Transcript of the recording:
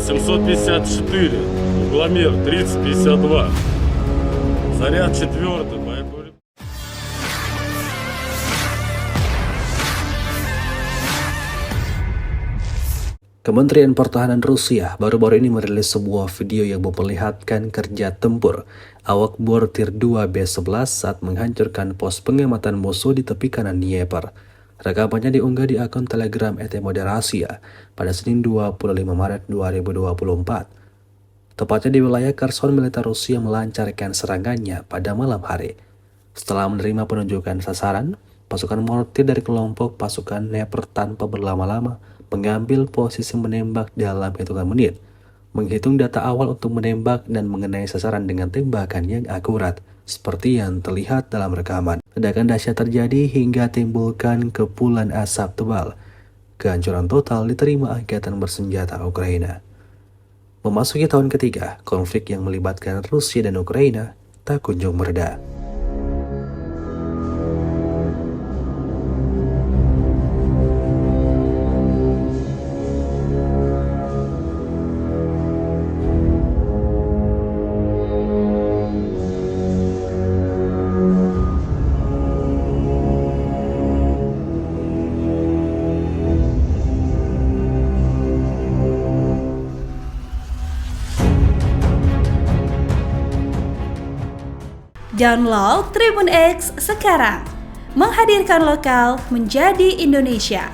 754, угломер 3052. Заряд 4, боеприпас. Kementerian Pertahanan Rusia baru-baru ini merilis sebuah video yang memperlihatkan kerja tempur awak Bortir 2 B-11 saat menghancurkan pos pengamatan musuh di tepi kanan Dnieper. Rekamannya diunggah di akun Telegram ET Moderasia pada Senin 25 Maret 2024. Tepatnya di wilayah Kherson, militer Rusia melancarkan serangannya pada malam hari. Setelah menerima penunjukan sasaran, pasukan mortir dari kelompok pasukan Dnieper tanpa berlama-lama mengambil posisi menembak dalam hitungan menit, menghitung data awal untuk menembak dan mengenai sasaran dengan tembakan yang akurat, seperti yang terlihat dalam rekaman. Ledakan dahsyat terjadi hingga timbulkan kepulan asap tebal. Kehancuran total diterima angkatan bersenjata Ukraina. Memasuki tahun ketiga, konflik yang melibatkan Rusia dan Ukraina tak kunjung mereda. Download Tribun X sekarang, menghadirkan lokal menjadi Indonesia.